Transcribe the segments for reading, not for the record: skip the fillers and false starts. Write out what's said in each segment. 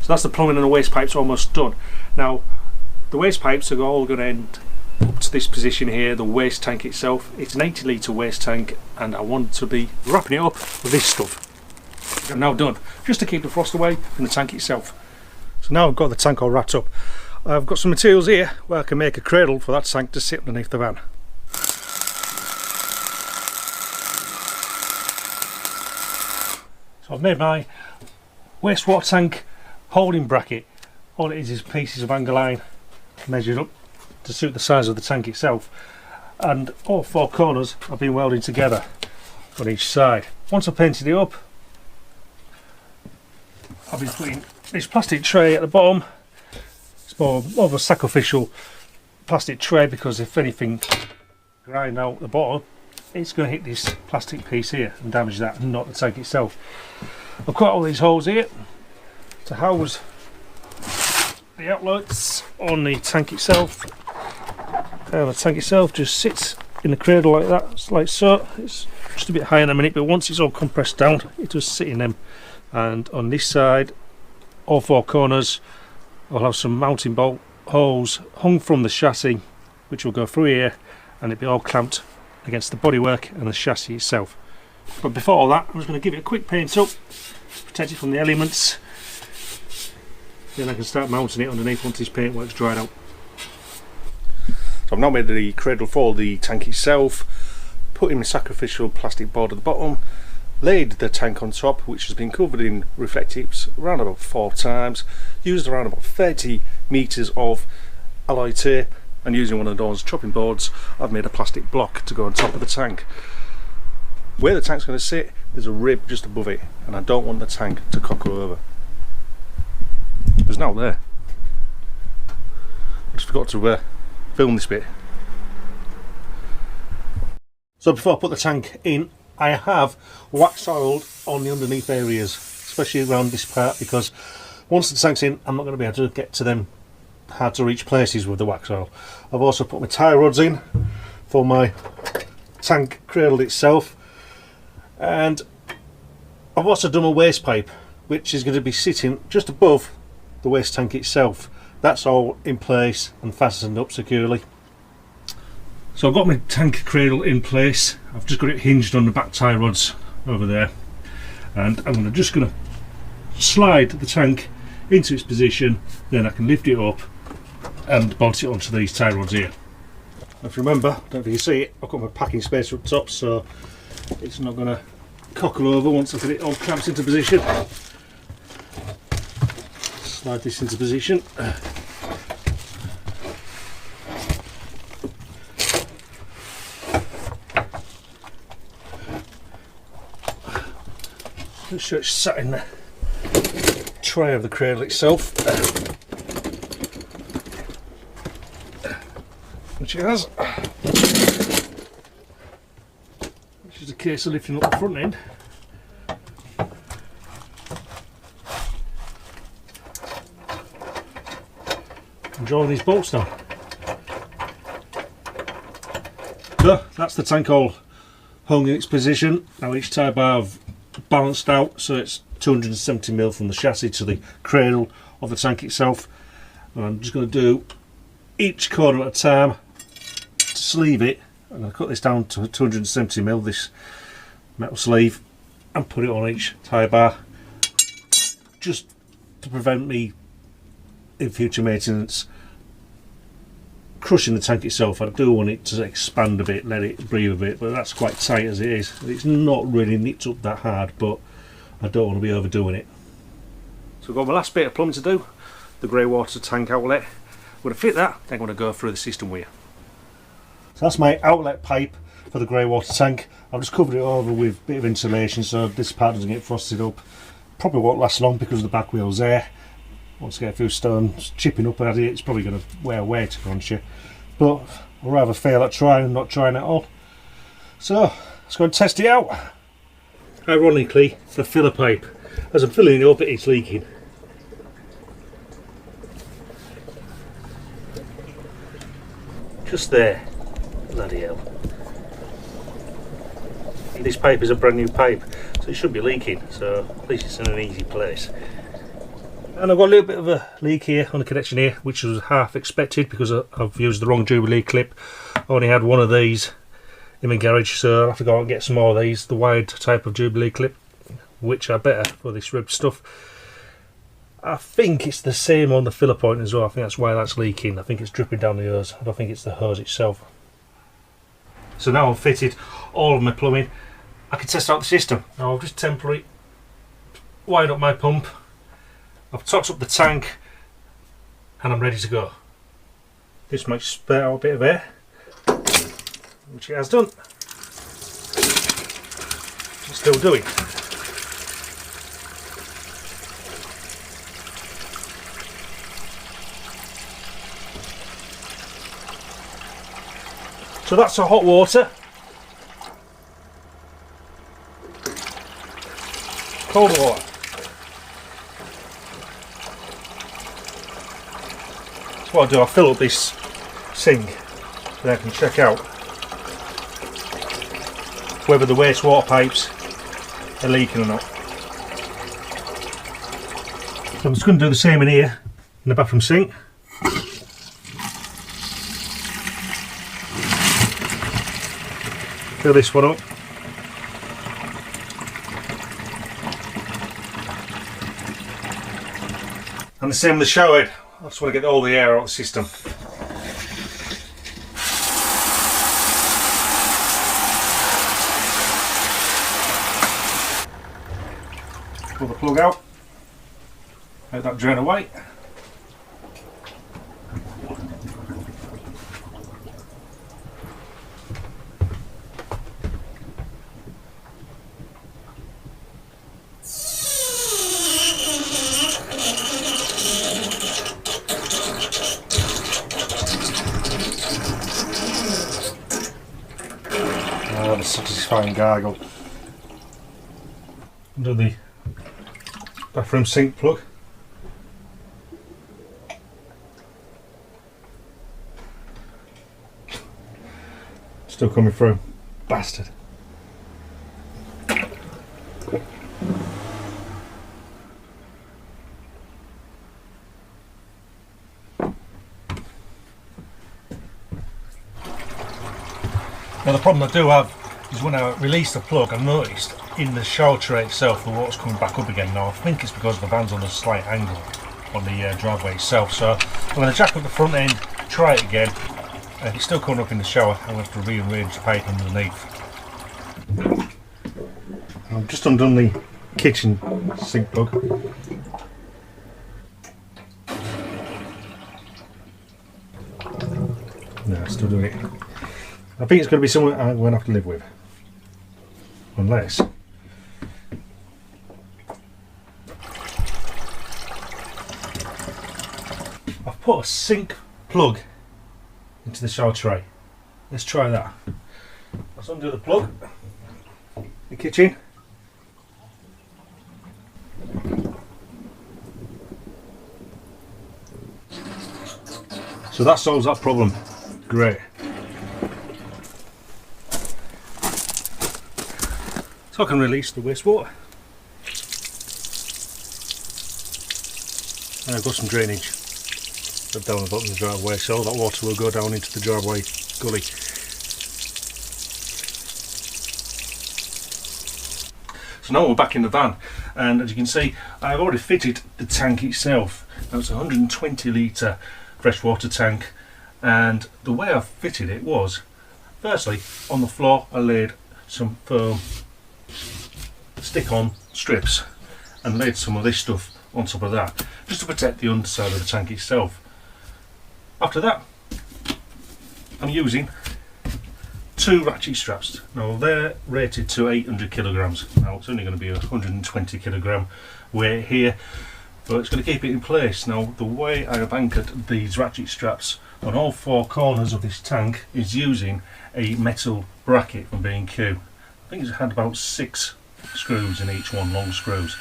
So that's the plumbing, and the waste pipes almost done. Now the waste pipes are all going to end up to this position here, the waste tank itself. It's an 80 litre waste tank, and I want to be wrapping it up with this stuff. I'm now done, just to keep the frost away from the tank itself. So now I've got the tank all wrapped up. I've got some materials here where I can make a cradle for that tank to sit underneath the van. So I've made my wastewater tank holding bracket. All it is pieces of angle line measured up to suit the size of the tank itself, and all four corners have been welded together on each side. Once I've painted it up, I'll be putting this plastic tray at the bottom. It's more of a sacrificial plastic tray, because if anything grind out the bottom, it's going to hit this plastic piece here and damage that, and not the tank itself. I've cut all these holes here to house the outlets on the tank itself, and the tank itself just sits in the cradle like that, like so. It's just a bit high in a minute, but once it's all compressed down, it just sit in them. And on this side, all four corners, I'll have some mounting bolt holes hung from the chassis, which will go through here, and it'll be all clamped against the bodywork and the chassis itself. But before all that, I'm just going to give it a quick paint up, protect it from the elements. Then I can start mounting it underneath once this paintwork's dried out. So I've now made the cradle for the tank itself, put in the sacrificial plastic board at the bottom, laid the tank on top, which has been covered in reflectives around about 4 times, used around about 30 metres of alloy tape, and using one of those chopping boards, I've made a plastic block to go on top of the tank. Where the tank's going to sit, there's a rib just above it, and I don't want the tank to cockle over. There's now there. I just forgot to film this bit. So before I put the tank in, I have wax oiled on the underneath areas, especially around this part, because once the tank's in, I'm not going to be able to get to them hard to reach places with the wax oil. I've also put my tie rods in for my tank cradle itself, and I've also done a waste pipe, which is going to be sitting just above the waste tank itself. That's all in place and fastened up securely. So I've got my tank cradle in place. I've just got it hinged on the back tie rods over there, and I'm just going to slide the tank into its position. Then I can lift it up and bolt it onto these tie rods here. If you remember, I don't know if you can see it, I've got my packing spacer up top, so it's not going to cockle over once I get it all clamped into position. Slide this into position. Make sure it's sat in the tray of the cradle itself, which it has, which is a case of lifting up the front end. And drawing these bolts down. So that's the tank all hung in its position. Now each tie bar I've balanced out, so it's 270mm from the chassis to the cradle of the tank itself, and I'm just going to do each corner at a time to sleeve it. I'm going to cut this down to 270mm, this metal sleeve, and put it on each tie bar, just to prevent me in future maintenance crushing the tank itself. I do want it to expand a bit, let it breathe a bit, but that's quite tight as it is. It's not really nipped up that hard, but I don't want to be overdoing it. So I've got my last bit of plumbing to do, the grey water tank outlet. I'm going to fit that, then I'm going to go through the system with you. So that's my outlet pipe for the grey water tank. I've just covered it over with a bit of insulation so this part doesn't get frosted up. Probably won't last long because the back wheel's there. Once I get a few stones chipping up at it, it's probably going to wear away, to be honest with you. But I'd rather fail at trying than not trying at all. So let's go and test it out. Ironically, the filler pipe, as I'm filling it up, it's leaking. Just there. Bloody hell. This pipe is a brand new pipe, so it should be leaking, so at least it's in an easy place. And I've got a little bit of a leak here on the connection here, which was half expected because I've used the wrong Jubilee clip. I only had one of these in my garage, so I'll have to go out and get some more of these, the wide type of Jubilee clip, which are better for this ribbed stuff. I think it's the same on the filler point as well. I think that's why that's leaking. I think it's dripping down the hose. I don't think it's the hose itself. So now I've fitted all of my plumbing, I can test out the system. Now I've just temporarily wired up my pump, I've topped up the tank, and I'm ready to go. This might spurt out a bit of air, which it has done. It's still doing. So that's our hot water. Cold water. So what I do, I fill up this sink so that I can check out whether the wastewater pipes are leaking or not. So I'm just going to do the same in here, in the bathroom sink. Fill this one up. And the same with the shower head. I just want to get all the air out of the system. Pull the plug out. Let that drain away. The satisfying gargle. Under the bathroom sink plug. Still coming through. Bastard. Now the problem I do have is when I release the plug, I noticed in the shower tray itself the water's coming back up again. Now I think it's because the van's on a slight angle on the driveway itself, so I'm going to jack up the front end, try it again, and if it's still coming up in the shower I'm going to have to rearrange the pipe underneath. I've just undone the kitchen sink plug. No, still doing it. I think it's going to be something I'm going to have to live with. Unless I've put a sink plug into the shower tray. Let's try that. Let's undo the plug. The kitchen. So that solves that problem. Great. So I can release the wastewater. And I've got some drainage down the bottom of the driveway, so that water will go down into the driveway gully. So now we're back in the van, and as you can see I've already fitted the tank itself. Now it's a 120 litre freshwater tank, and the way I've fitted it was, firstly on the floor I laid some foam stick-on strips and laid some of this stuff on top of that, just to protect the underside of the tank itself. After that I'm using two ratchet straps. Now they're rated to 800 kilograms. Now it's only going to be 120 kilogram weight here, but it's going to keep it in place. Now the way I have anchored these ratchet straps on all four corners of this tank is using a metal bracket from B&Q. I think it's had about 6 screws in each one, long screws,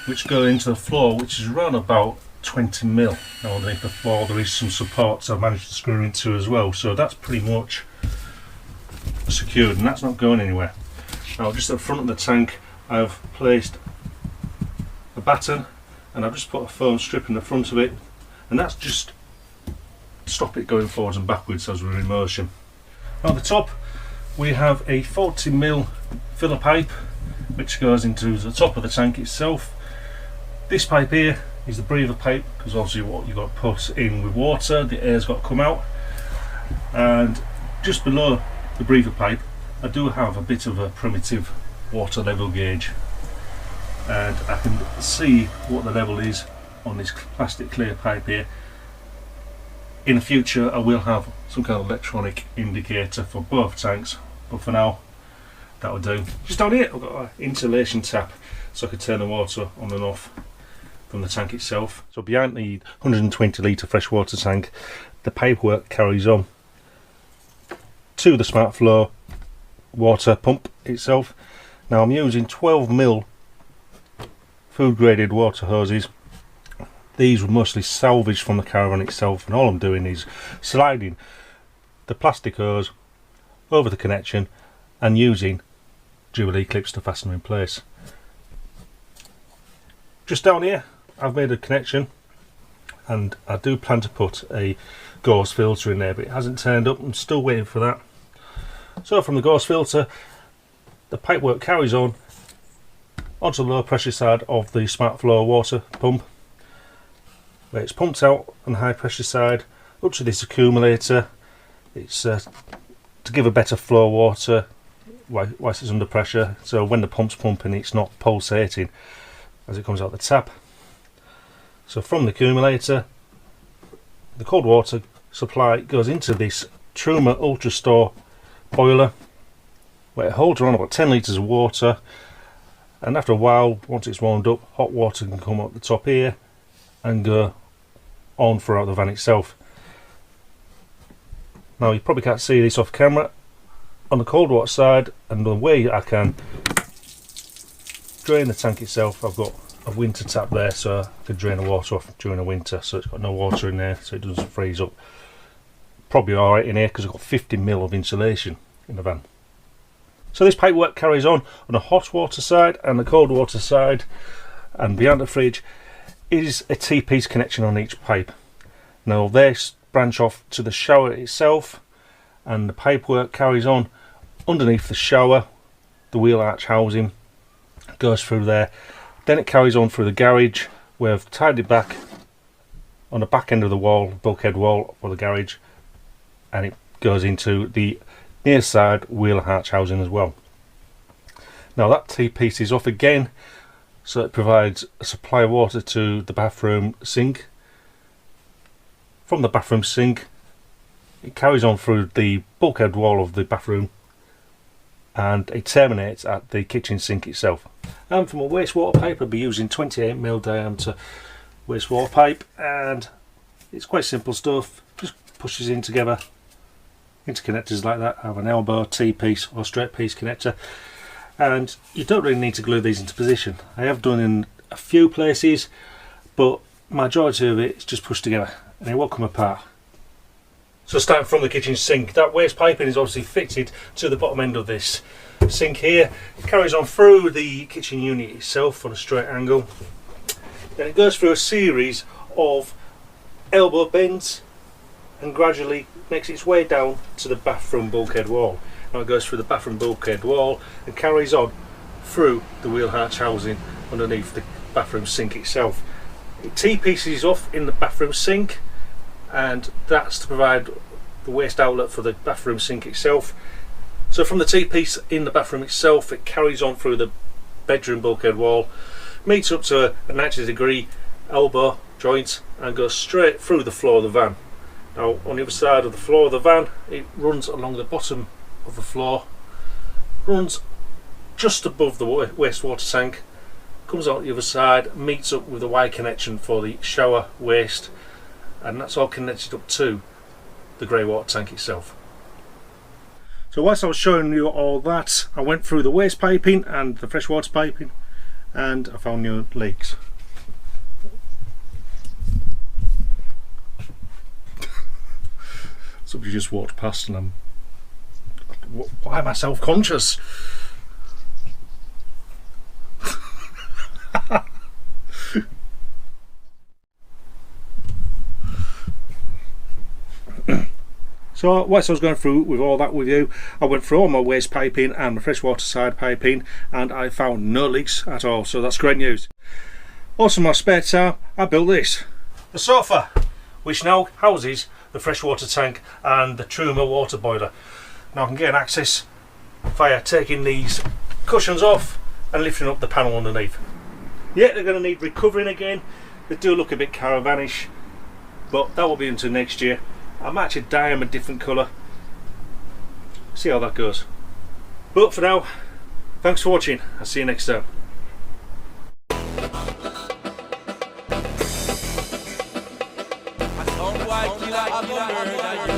which go into the floor, which is around about 20 mil. Now underneath the floor there is some supports I've managed to screw into as well, so that's pretty much secured and that's not going anywhere. Now just at the front of the tank I've placed a batten and I've just put a foam strip in the front of it, and that's just to stop it going forwards and backwards as we're in motion. On the top we have a 40mm filler pipe which goes into the top of the tank itself. This pipe here is the breather pipe, because obviously what you've got to put in with water, the air's got to come out. And just below the breather pipe I do have a bit of a primitive water level gauge, and I can see what the level is on this plastic clear pipe here. In the future I will have some kind of electronic indicator for both tanks, but for now that will do. Just down here I've got an insulation tap so I can turn the water on and off from the tank itself. So behind the 120 litre freshwater tank, the pipework carries on to the smart flow water pump itself. Now I'm using 12mm food graded water hoses. These were mostly salvaged from the caravan itself, and all I'm doing is sliding the plastic hose over the connection and using Jubilee clips to fasten them in place. Just down here I've made a connection, and I do plan to put a gauze filter in there, but it hasn't turned up. I'm still waiting for that. So from the gauze filter, the pipework carries on onto the low pressure side of the smart flow water pump, where it's pumped out on the high pressure side up to this accumulator. It's to give a better flow water whilst it's under pressure, so when the pump's pumping it's not pulsating as it comes out the tap. So from the accumulator, the cold water supply goes into this Truma Ultra Store boiler, where it holds around about 10 litres of water, and after a while, once it's warmed up, hot water can come up the top here and go on throughout the van itself. Now you probably can't see this off camera. On the cold water side, and the way I can drain the tank itself, I've got a winter tap there, so I can drain the water off during the winter, so it's got no water in there, so it doesn't freeze up. Probably alright in here because I've got 50mm of insulation in the van. So this pipework carries on the hot water side and the cold water side, and behind the fridge is a T-piece connection on each pipe. Now they branch off to the shower itself, and the pipework carries on underneath the shower, the wheel arch housing goes through there. Then it carries on through the garage, where I've tied it back on the back end of the wall, bulkhead wall for the garage, and it goes into the near side wheel arch housing as well. Now that T-piece is off again, so it provides a supply of water to the bathroom sink. From the bathroom sink it carries on through the bulkhead wall of the bathroom, and it terminates at the kitchen sink itself. And from a wastewater pipe I'll be using 28mm diameter wastewater pipe, and it's quite simple stuff, just pushes in together, interconnectors like that. I have an elbow, T-piece or straight piece connector, and you don't really need to glue these into position. I have done in a few places, but majority of it is just pushed together and it won't come apart. So starting from the kitchen sink, that waste piping is obviously fitted to the bottom end of this sink here. It carries on through the kitchen unit itself on a straight angle. Then it goes through a series of elbow bends and gradually makes its way down to the bathroom bulkhead wall. Now it goes through the bathroom bulkhead wall and carries on through the wheel arch housing underneath the bathroom sink itself. It T-pieces off in the bathroom sink, and that's to provide the waste outlet for the bathroom sink itself. So from the T-piece in the bathroom itself, it carries on through the bedroom bulkhead wall, meets up to a 90-degree elbow joint and goes straight through the floor of the van. Now on the other side of the floor of the van, it runs along the bottom of the floor, runs just above the wastewater tank, comes out the other side, meets up with the Y connection for the shower waste, and that's all connected up to the grey water tank itself. So whilst I was showing you all that, I went through the waste piping and the freshwater piping, and I found new leaks. Somebody just walked past and why am I self-conscious? So whilst I was going through with all that with you, I went through all my waste piping and my freshwater side piping, and I found no leaks at all, so that's great news. Also, my spare time, I built this. The sofa, which now houses the freshwater tank and the Truma water boiler. Now I can get access via taking these cushions off and lifting up the panel underneath. Yeah, they're going to need recovering again. They do look a bit caravanish, but that will be into next year. I might actually dye them a different colour. See how that goes. But for now, thanks for watching. I'll see you next time. Some white killer, I'm a murder.